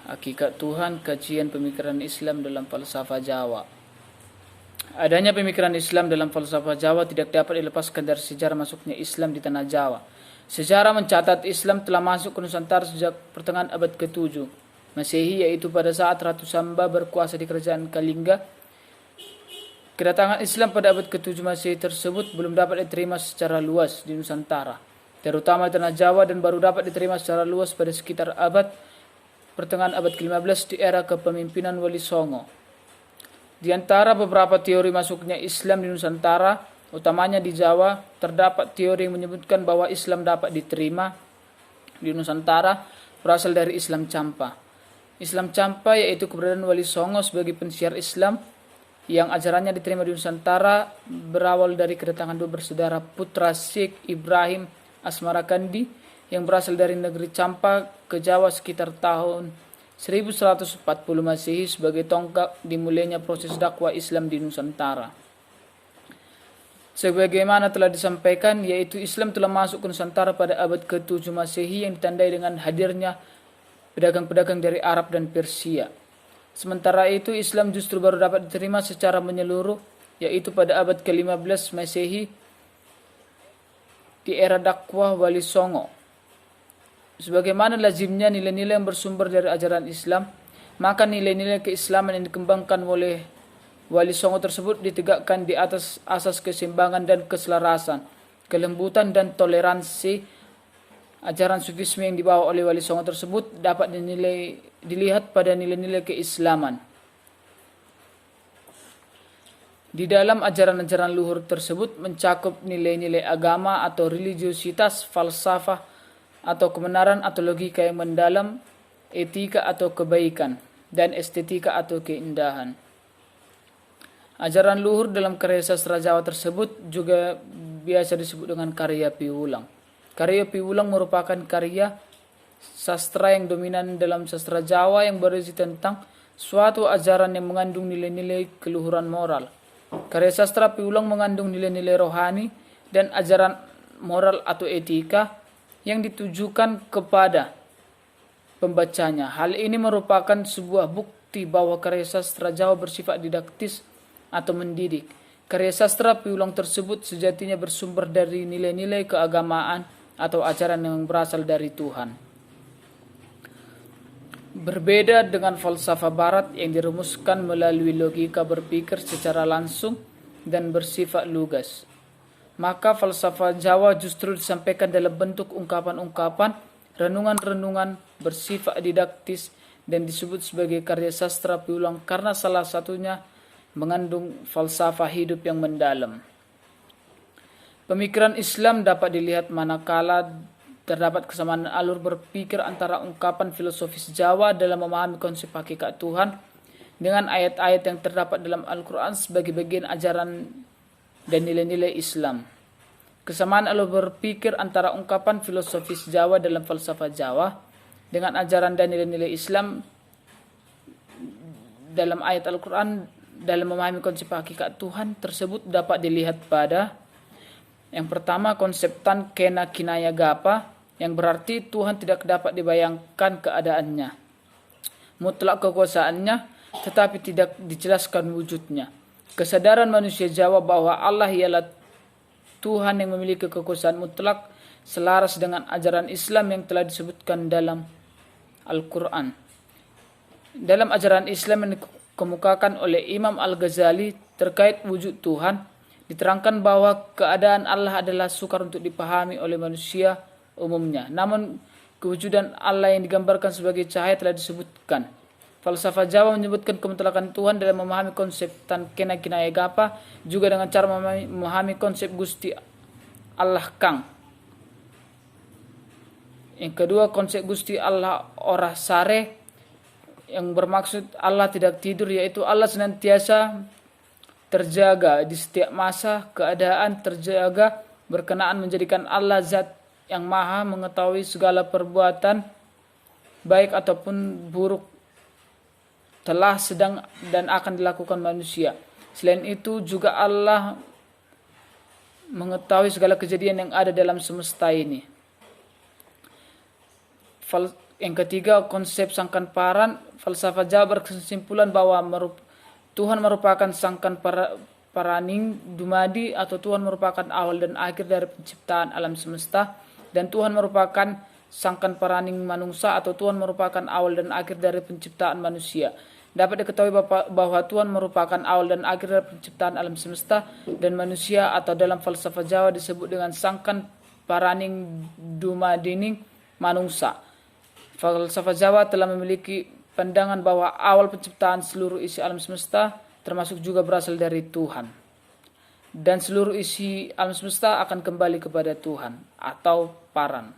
Hakikat Tuhan, kajian pemikiran Islam dalam falsafah Jawa. Adanya pemikiran Islam dalam falsafah Jawa tidak dapat dilepaskan dari sejarah masuknya Islam di tanah Jawa. Sejarah mencatat Islam telah masuk ke Nusantara sejak pertengahan abad ke-7 Masehi, yaitu pada saat Ratu Samba berkuasa di kerajaan Kalingga. Kedatangan Islam pada abad ke-7 Masehi tersebut belum dapat diterima secara luas di Nusantara, terutama di tanah Jawa, dan baru dapat diterima secara luas pada sekitar pertengahan abad ke-15 di era kepemimpinan Wali Songo. Di antara beberapa teori masuknya Islam di Nusantara, utamanya di Jawa, terdapat teori yang menyebutkan bahwa Islam dapat diterima di Nusantara berasal dari Islam Campa. Islam Campa yaitu keberadaan Wali Songo sebagai pensiar Islam yang ajarannya diterima di Nusantara berawal dari kedatangan dua bersaudara putra Syekh Ibrahim Asmarakandi yang berasal dari negeri Campa ke Jawa sekitar tahun 1140 Masehi sebagai tonggak dimulainya proses dakwah Islam di Nusantara. Sebagaimana telah disampaikan, yaitu Islam telah masuk ke Nusantara pada abad ke-7 Masehi yang ditandai dengan hadirnya pedagang-pedagang dari Arab dan Persia. Sementara itu Islam justru baru dapat diterima secara menyeluruh, yaitu pada abad ke-15 Masehi di era dakwah Wali Songo. Sebagaimana lazimnya nilai-nilai yang bersumber dari ajaran Islam, maka nilai-nilai keislaman yang dikembangkan oleh Wali Songo tersebut ditegakkan di atas asas keseimbangan dan keselarasan, kelembutan dan toleransi. Ajaran Sufisme yang dibawa oleh Wali Songo tersebut dapat dilihat pada nilai-nilai keislaman. Di dalam ajaran-ajaran luhur tersebut mencakup nilai-nilai agama atau religiositas, falsafah atau kebenaran atau logika yang mendalam, etika atau kebaikan, dan estetika atau keindahan. Ajaran luhur dalam karya sastra Jawa tersebut juga biasa disebut dengan karya piwulang. Karya piwulang merupakan karya sastra yang dominan dalam sastra Jawa yang berisi tentang suatu ajaran yang mengandung nilai-nilai keluhuran moral. Karya sastra piwulang mengandung nilai-nilai rohani dan ajaran moral atau etika yang ditujukan kepada pembacanya. Hal ini merupakan sebuah bukti bahwa karya sastra Jawa bersifat didaktis atau mendidik. Karya sastra piwulang tersebut sejatinya bersumber dari nilai-nilai keagamaan atau ajaran yang berasal dari Tuhan. Berbeda dengan falsafah barat yang dirumuskan melalui logika berpikir secara langsung dan bersifat lugas, maka falsafah Jawa justru disampaikan dalam bentuk ungkapan-ungkapan, renungan-renungan bersifat didaktis dan disebut sebagai karya sastra piwulang karena salah satunya mengandung falsafah hidup yang mendalam. Pemikiran Islam dapat dilihat manakala terdapat kesamaan alur berpikir antara ungkapan filosofis Jawa dalam memahami konsep hakikat Tuhan dengan ayat-ayat yang terdapat dalam Al-Quran sebagai bagian ajaran dan nilai-nilai Islam. Kesamaan alur berpikir antara ungkapan filosofis Jawa dalam falsafah Jawa dengan ajaran dan nilai-nilai Islam dalam ayat Al-Quran dalam memahami konsep hakikat Tuhan tersebut dapat dilihat pada yang pertama, konsep tan kena kinaya gapa, yang berarti Tuhan tidak dapat dibayangkan keadaannya, mutlak kekuasaannya, tetapi tidak dijelaskan wujudnya. Kesadaran manusia Jawa bahwa Allah ialah Tuhan yang memiliki kekuasaan mutlak selaras dengan ajaran Islam yang telah disebutkan dalam Al-Quran. Dalam ajaran Islam yang dikemukakan oleh Imam Al-Ghazali terkait wujud Tuhan, diterangkan bahwa keadaan Allah adalah sukar untuk dipahami oleh manusia umumnya. Namun kewujudan Allah yang digambarkan sebagai cahaya telah disebutkan. Falsafah Jawa menyebutkan kemutlakan Tuhan dalam memahami konsep tan kena kinaya gapa, juga dengan cara memahami konsep Gusti Allah Kang. Yang kedua, konsep Gusti Allah Ora Sare, yang bermaksud Allah tidak tidur, yaitu Allah senantiasa terjaga di setiap masa, keadaan terjaga berkenaan menjadikan Allah zat yang maha mengetahui segala perbuatan baik ataupun buruk telah, sedang, dan akan dilakukan manusia. Selain itu juga Allah mengetahui segala kejadian yang ada dalam semesta ini. Yang ketiga, konsep sangkan paran. Falsafah Jawa berkesimpulan bahwa Tuhan merupakan sangkan paraning dumadi, atau Tuhan merupakan awal dan akhir dari penciptaan alam semesta, dan Tuhan merupakan sangkan paraning manungsa, atau Tuhan merupakan awal dan akhir dari penciptaan manusia. Dapat diketahui bahwa Tuhan merupakan awal dan akhir dari penciptaan alam semesta dan manusia, atau dalam falsafah Jawa disebut dengan sangkan paraning dumadining manungsa. Falsafah Jawa telah memiliki pandangan bahwa awal penciptaan seluruh isi alam semesta termasuk juga berasal dari Tuhan. Dan seluruh isi alam semesta akan kembali kepada Tuhan atau paran.